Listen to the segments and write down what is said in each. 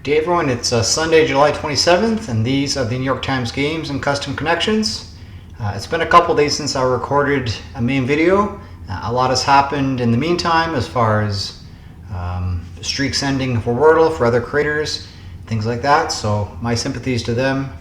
Good day everyone, it's Sunday, July 27th, and these are the New York Times games and custom connections. It's been a couple days since I recorded a main video. A lot has happened in the meantime as far as streaks ending for Wordle, for other creators, things like that. So my sympathies to them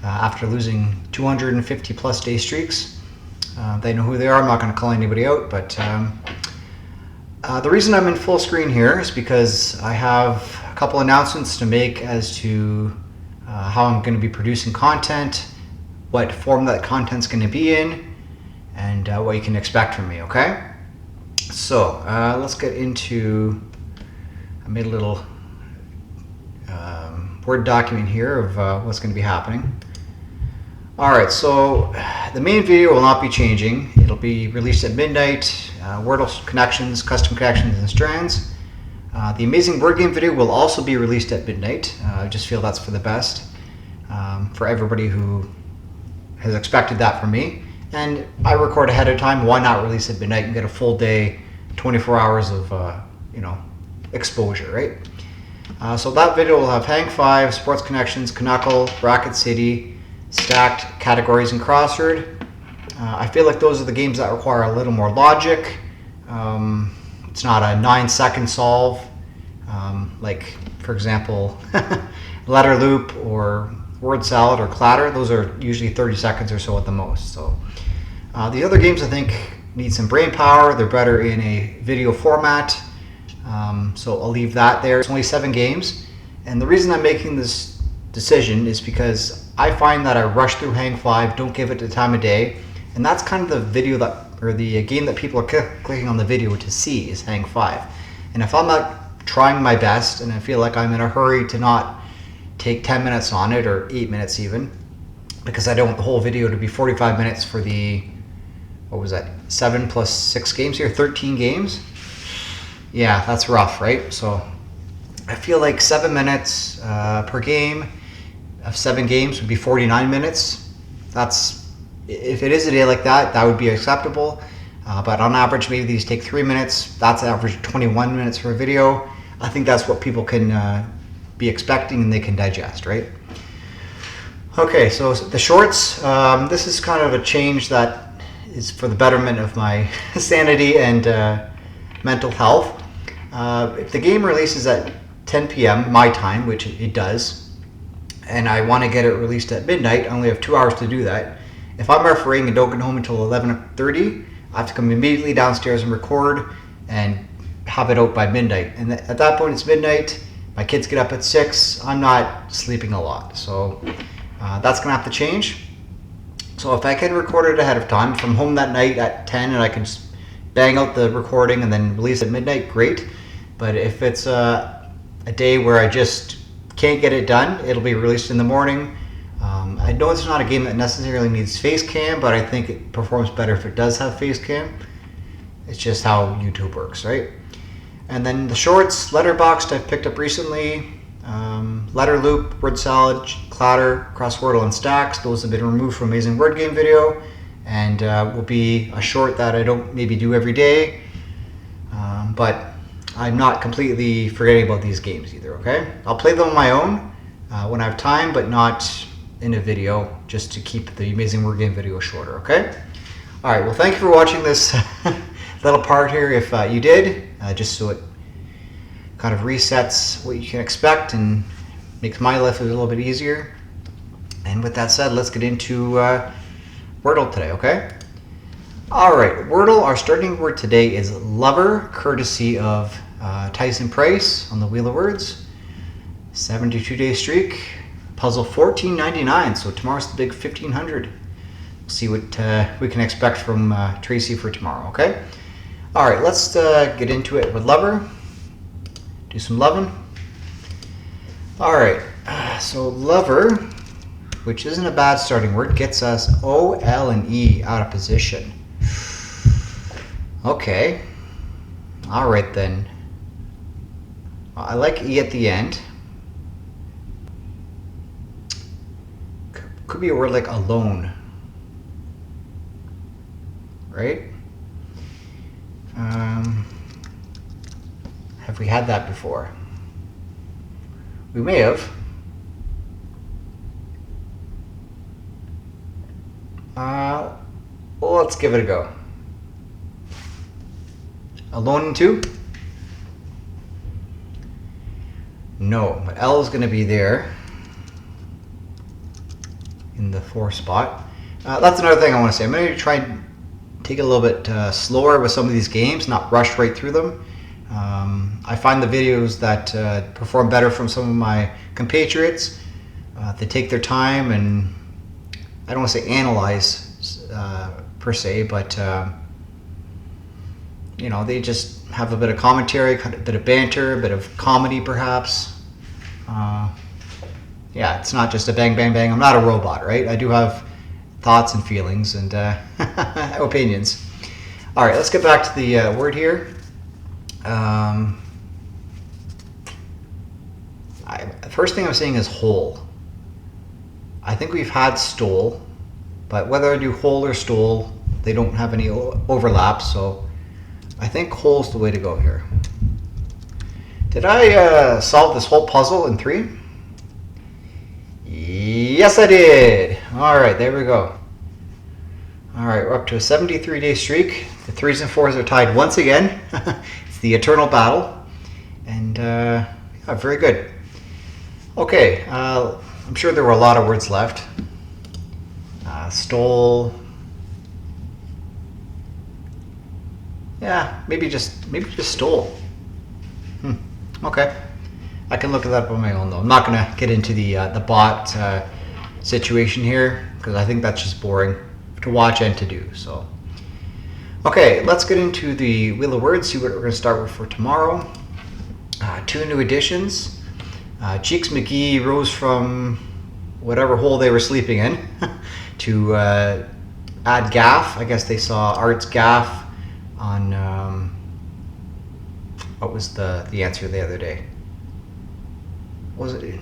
after losing 250 plus day streaks. They know who they are, I'm not going to call anybody out, but the reason I'm in full screen here is because I have a couple announcements to make as to how I'm going to be producing content, what form that content's going to be in, and what you can expect from me, okay? So let's get into, I made a little Word document here of what's going to be happening. Alright, so the main video will not be changing. It'll be released at midnight. Wordle connections, custom connections and strands. The amazing word game video will also be released at midnight. I just feel that's for the best for everybody who has expected that from me. And I record ahead of time. Why not release at midnight and get a full day, 24 hours of exposure, right? So that video will have Hang 5, Sports Connections, Knuckle, Bracket City, Stacked, Categories, and Crossword. I feel like those are the games that require a little more logic. It's not a 9-second solve, like, for example, Letter Loop or Word Salad or Clatter. Those are usually 30 seconds or so at the most. So the other games I think need some brain power. They're better in a video format. So I'll leave that there. It's only 7 games. And the reason I'm making this decision is because I find that I rush through Hang 5, don't give it the time of day. And that's kind of the video that, or the game that people are clicking on the video to see is Hang 5. And if I'm not trying my best and I feel like I'm in a hurry to not take 10 minutes on it, or 8 minutes even, because I don't want the whole video to be 45 minutes for the, what was that, 7 plus 6 games here, 13 games? Yeah, that's rough, right? So I feel like 7 minutes per game of 7 games would be 49 minutes. That's, if it is a day like that, that would be acceptable. But on average, maybe these take 3 minutes. That's average 21 minutes for a video. I think that's what people can be expecting and they can digest, right? Okay, so the shorts. This is kind of a change that is for the betterment of my sanity and mental health. If the game releases at 10 p.m. my time, which it does, and I want to get it released at midnight, I only have 2 hours to do that. If I'm refereeing and don't get home until 11:30, I have to come immediately downstairs and record and have it out by midnight. And at that point, it's midnight. My kids get up at 6. I'm not sleeping a lot. So that's going to have to change. So if I can record it ahead of time, if I'm home that night at 10 and I can just bang out the recording and then release at midnight, great. But if it's a day where I just can't get it done, it'll be released in the morning. I know it's not a game that necessarily needs face cam, but I think it performs better if it does have face cam. It's just how YouTube works, right? And then the shorts, Letterboxd I've picked up recently. Letter Loop, Word Salad, Clatter, Crosswordle, and Stacks. Those have been removed from Amazing Word Game video, and will be a short that I don't maybe do every day. But I'm not completely forgetting about these games either, okay? I'll play them on my own when I have time, but not in a video, just to keep the Amazing Word Game video shorter, okay? All right, well, thank you for watching this little part here, if you did, just so it kind of resets what you can expect and makes my life a little bit easier. And with that said, let's get into Wordle today, okay? All right, Wordle, our starting word today is lover, courtesy of Tyson Price on the Wheel of Words. 72-day streak. Puzzle $14.99, so tomorrow's the big $1,500. We'll see what we can expect from Tracy for tomorrow, okay? All right, let's get into it with lover. Do some loving. All right, so lover, which isn't a bad starting word, gets us O, L, and E out of position. Okay. All right then. I like E at the end. Could be a word like alone, right? Have we had that before? We may have. Well, let's give it a go. Alone in 2? No, but L is going to be there in the 4 spot. That's another thing I want to say. I'm going to try and take it a little bit slower with some of these games, not rush right through them. I find the videos that perform better from some of my compatriots, they take their time, and I don't want to say analyze per se, but you know, they just have a bit of commentary, a bit of banter, a bit of comedy perhaps. Yeah, it's not just a bang, bang, bang. I'm not a robot, right? I do have thoughts and feelings and opinions. All right, let's get back to the word here. The first thing I'm seeing is hole. I think we've had stole, but whether I do hole or stole, they don't have any overlap, so I think hole's the way to go here. Did I solve this whole puzzle in 3? Yes, I did. All right, there we go. All right, we're up to a 73-day streak. The 3s and 4s are tied once again. It's the eternal battle, and yeah, very good. Okay, I'm sure there were a lot of words left. Stole. Yeah, maybe just stole. Okay, I can look at that on my own though. I'm not gonna get into the bot situation here because I think that's just boring to watch and to do. So, okay, let's get into the wheel of words. See what we're gonna start with for tomorrow. 2 new additions. Cheeks McGee rose from whatever hole they were sleeping in to add gaff. I guess they saw Art's gaff on what was the answer the other day? Was it?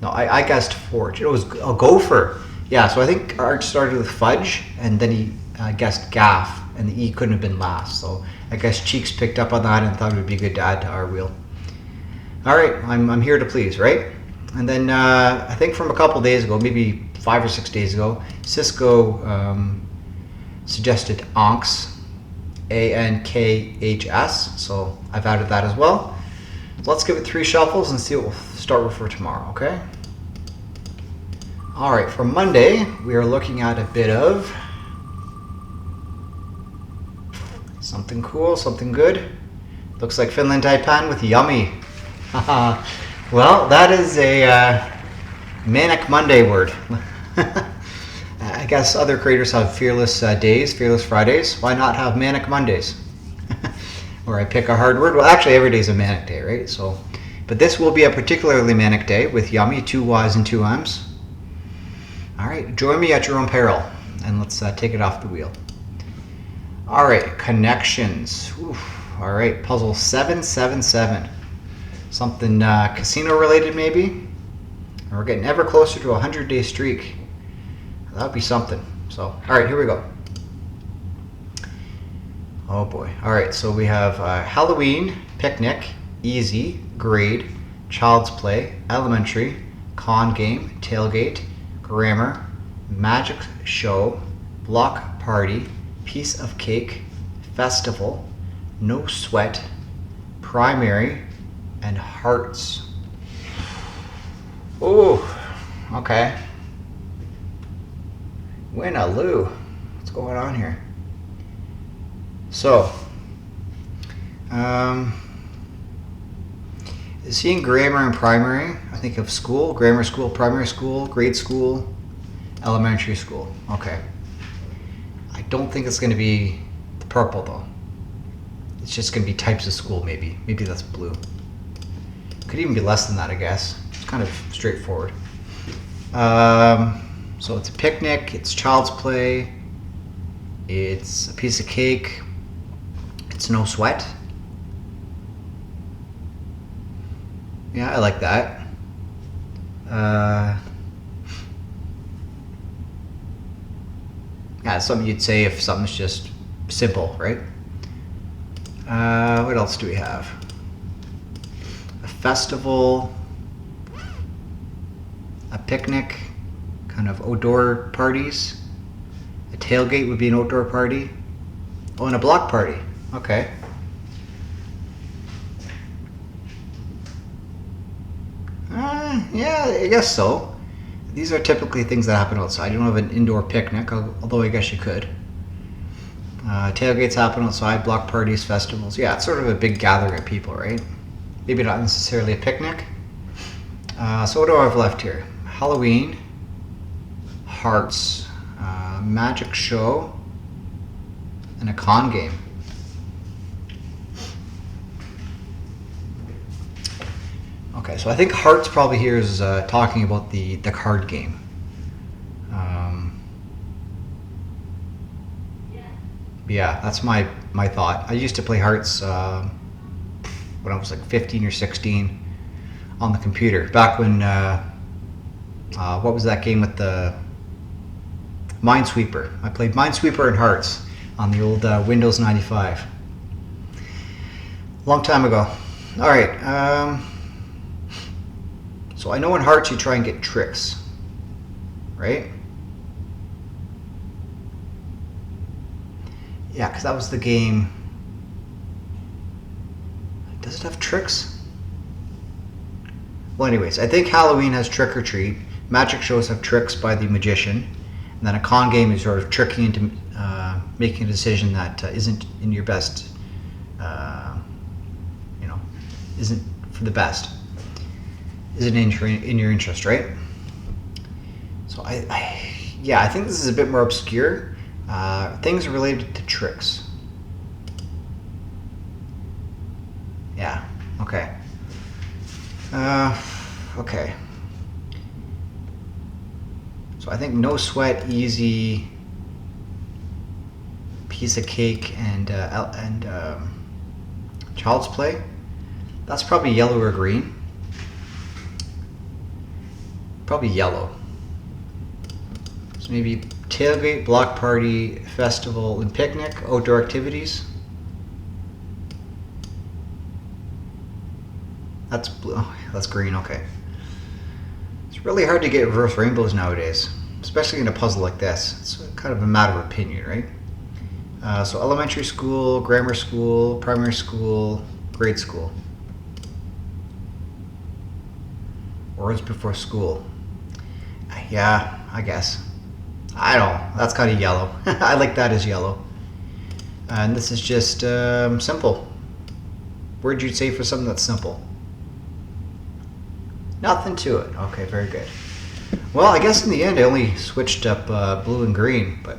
No, I guessed forge. It was a gopher. Yeah, so I think Art started with fudge and then he guessed gaff, and the E couldn't have been last. So I guess Cheeks picked up on that and thought it would be good to add to our wheel. All right, I'm here to please, right? And then I think from a couple days ago, maybe 5 or 6 days ago, Cisco suggested Ankhs, ANKHS, so I've added that as well. Let's give it 3 shuffles and see what we'll start with for tomorrow, okay? All right, for Monday, we are looking at a bit of something cool, something good. Looks like Finland Taipan with yummy. Well, that is a Manic Monday word. I guess other creators have fearless days, fearless Fridays. Why not have Manic Mondays? Where I pick a hard word. Well, actually, every day is a manic day, right? So, but this will be a particularly manic day with yummy, 2 Y's and 2 M's. All right, join me at your own peril, and let's take it off the wheel. All right, connections. Oof. All right, puzzle 777. Something casino related maybe. And we're getting ever closer to a 100-day streak. That would be something. So, all right, here we go. Oh boy. All right, so we have Halloween, picnic, easy, grade, child's play, elementary, con game, tailgate, grammar, magic show, block party, piece of cake, festival, no sweat, primary, and hearts. Ooh, okay. Win-a-loo. What's going on here? So, seeing grammar and primary, I think of school, grammar school, primary school, grade school, elementary school. Okay. I don't think it's going to be the purple though. It's just going to be types of school maybe. Maybe that's blue. Could even be less than that, I guess. It's kind of straightforward. So it's a picnic, it's child's play, it's a piece of cake, it's no sweat. Yeah, I like that. Yeah, it's something you'd say if something's just simple, right? What else do we have? A festival. a picnic, kind of outdoor parties. A tailgate would be an outdoor party. Oh, and a block party. Okay. Yeah, I guess so. These are typically things that happen outside. You don't have an indoor picnic, although I guess you could. Tailgates happen outside, block parties, festivals. Yeah, it's sort of a big gathering of people, right? Maybe not necessarily a picnic. So what do I have left here? Halloween, hearts, magic show, and a con game. Okay, so I think hearts probably here is talking about the card game. Yeah, that's my thought. I used to play hearts when I was like 15 or 16 on the computer. Back when, what was that game with the Minesweeper? I played Minesweeper and Hearts on the old Windows 95. Long time ago. All right. So I know in Hearts you try and get tricks, right? Yeah, because that was the game. Does it have tricks? Well, anyways, I think Halloween has trick or treat. Magic shows have tricks by the magician. And then a con game is sort of tricking into making a decision that isn't in your best, isn't for the best. Isn't in your interest, right? So I think this is a bit more obscure. Things related to tricks. Yeah, okay. Okay. So I think no sweat, easy, piece of cake, and child's play. That's probably yellow or green. Probably yellow. So maybe tailgate, block party, festival, and picnic, outdoor activities. That's blue. Oh, that's green. Okay. It's really hard to get reverse rainbows nowadays, especially in a puzzle like this. It's kind of a matter of opinion, right? So elementary school, grammar school, primary school, grade school. Words before school. Yeah, I guess. I don't know. That's kind of yellow. I like that as yellow. And this is just simple. Word you'd say for something that's simple. Nothing to it. Okay, very good. Well, I guess in the end I only switched up blue and green, but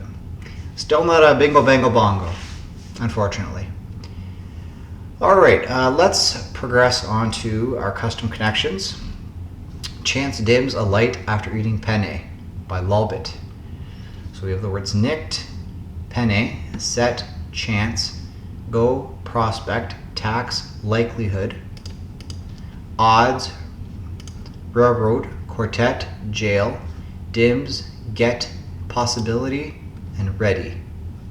still not a bingo bango bongo, unfortunately. All right, let's progress on to our custom connections. Chance dims a light after eating penne by Lolbit. So we have the words nicked, penne, set, chance, go, prospect, tax, likelihood, odds, railroad, quartet, jail, dims, get, possibility, and ready.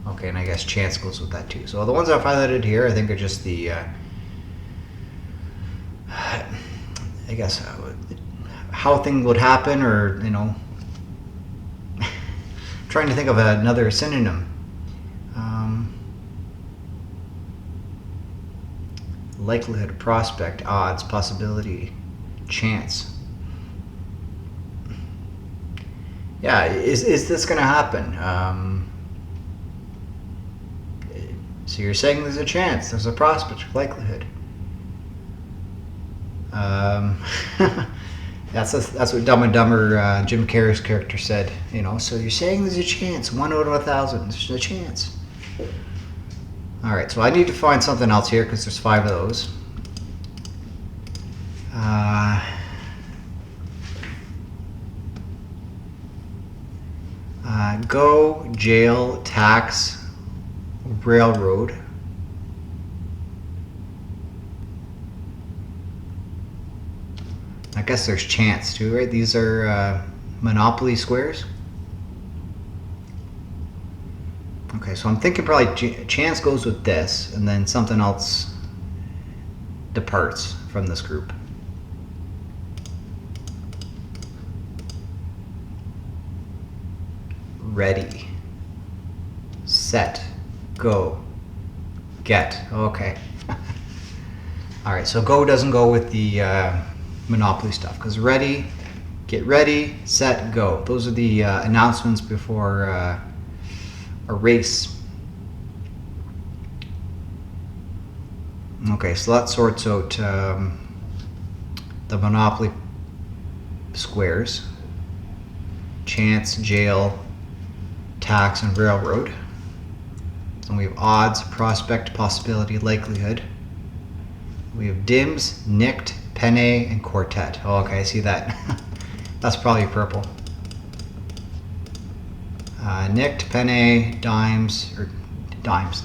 Okay, and I guess chance goes with that too. So the ones I've highlighted here I think are just the, I guess, how things would happen, or, trying to think of another synonym. Likelihood, prospect, odds, possibility, chance. Yeah, is this going to happen? So you're saying there's a chance, there's a prospect, likelihood. That's what Dumb and Dumber, Jim Carrey's character said. So you're saying there's a chance, 1 out of 1,000. There's a chance. All right, so I need to find something else here because there's 5 of those. Go, jail, tax, railroad. I guess there's chance too, right? These are Monopoly squares. Okay, so I'm thinking probably chance goes with this, and then something else departs from this group. ready, set, go, get. Okay. All right, so go doesn't go with the Monopoly stuff, because ready, get ready, set, go. Those are the announcements before a race. Okay, so that sorts out the Monopoly squares: chance, jail, tax, and railroad. And we have odds, prospect, possibility, likelihood. We have dims, nicked, penne, and quartet. Oh, okay, I see that. That's probably purple. Nicked, penne, dimes,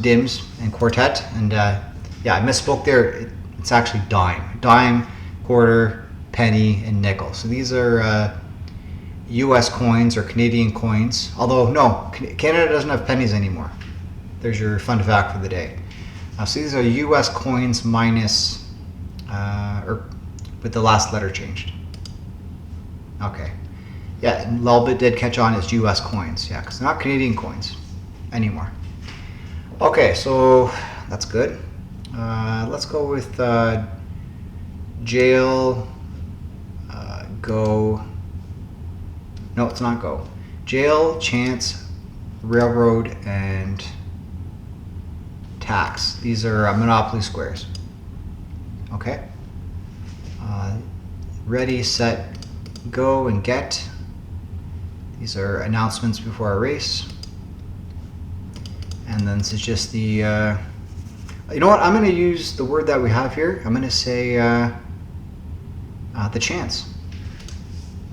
dims, and quartet. And yeah, I misspoke there. It's actually dime. Dime, quarter, penny, and nickel. So these are US coins or Canadian coins. Although, no, Canada doesn't have pennies anymore. There's your fun fact for the day. So these are US coins minus, or with the last letter changed. Okay. Yeah, and Lolbit did catch on as US coins. Yeah, because they're not Canadian coins anymore. Okay, so that's good. Let's go with jail, go. No, it's not go. Jail, chance, railroad, and tax. These are Monopoly squares. Okay. Ready, set, go, and get. These are announcements before a race. And then this is just the, you know what, I'm going to use the word that we have here. I'm going to say the chance.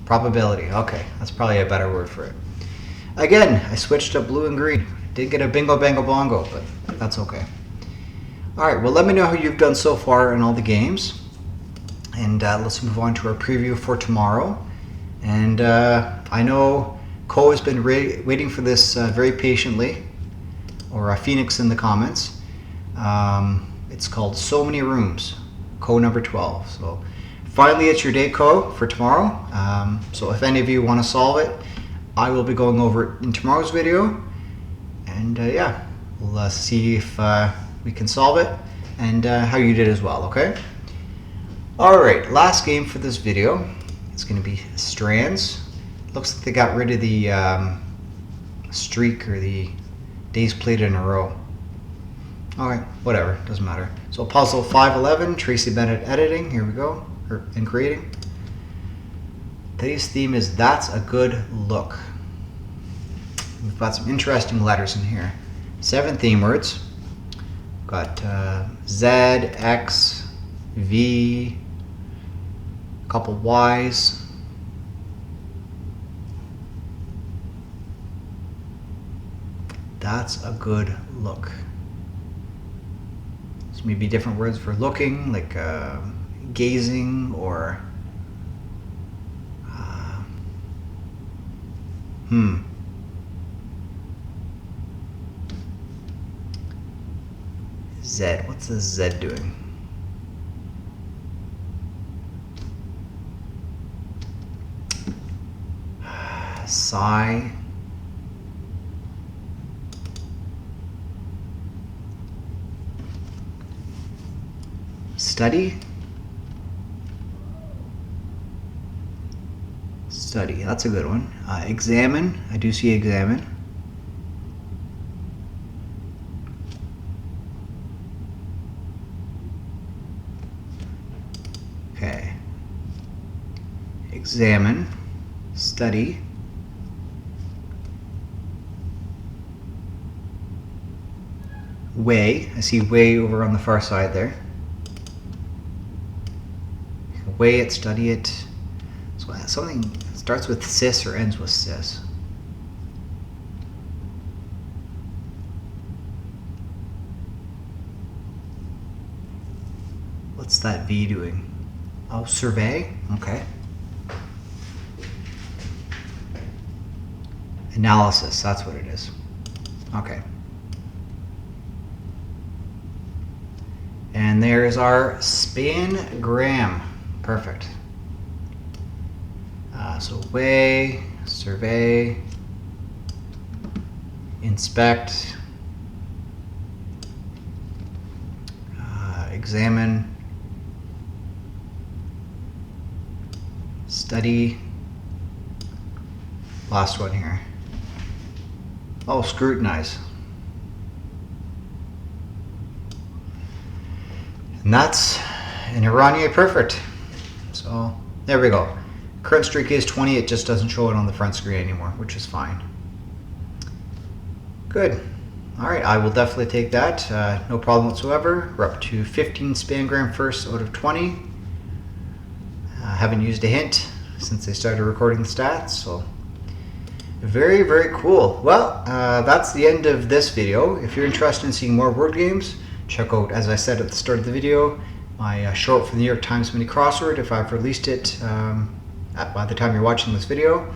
Probability. Okay, that's probably a better word for it. Again, I switched to blue and green. Didn't get a bingo, bango, bongo, but that's okay. All right, well, let me know how you've done so far in all the games. And let's move on to our preview for tomorrow. And I know Co has been waiting for this very patiently, or Phoenix in the comments. It's called So Many Rooms, Co number 12. So finally, it's your day, Co, for tomorrow. So if any of you want to solve it, I will be going over it in tomorrow's video. And yeah, we'll see if we can solve it and how you did as well, okay? All right, last game for this video. It's going to be Strands. Looks like they got rid of the streak or the days played in a row. Okay, whatever, doesn't matter. So puzzle 511, Tracy Bennett editing. Here we go, and creating. Today's theme is That's a Good Look. We've got some interesting letters in here. 7 theme words. We've got Z, X, V, a couple Y's. That's a good look. So maybe different words for looking, like gazing or Z. What's the Z doing? Sigh. Study. Study, that's a good one. Examine, I do see examine. Okay. Examine, study. Weigh, I see weigh over on the far side there. Weigh it, study it. So something starts with cis or ends with cis. What's that V doing? Oh, survey? Okay. Analysis, that's what it is. Okay. And there's our spangram. Perfect. So weigh, survey, inspect, examine, study, last one here. Oh, scrutinize. And that's an Oranje perfect. So there we go. Current streak is 20. It just doesn't show it on the front screen anymore, which is fine. Good. All right, I will definitely take that. No problem whatsoever. We're up to 15 spangram firsts out of 20. I haven't used a hint since I started recording the stats, so very, very cool. Well, that's the end of this video. If you're interested in seeing more word games, check out, as I said at the start of the video, my short for the New York Times Mini Crossword, if I've released it by the time you're watching this video.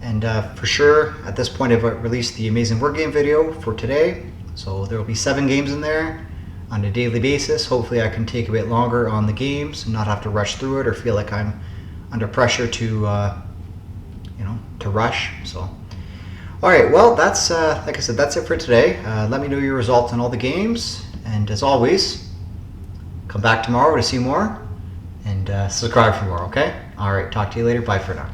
And for sure, at this point, I've released the Amazing Word Game video for today. So there will be 7 games in there on a daily basis. Hopefully I can take a bit longer on the games and not have to rush through it or feel like I'm under pressure to to rush. So, all right, well, that's like I said, that's it for today. Let me know your results on all the games, and as always, come back tomorrow to see more, and subscribe for more. Okay? All right, talk to you later. Bye for now.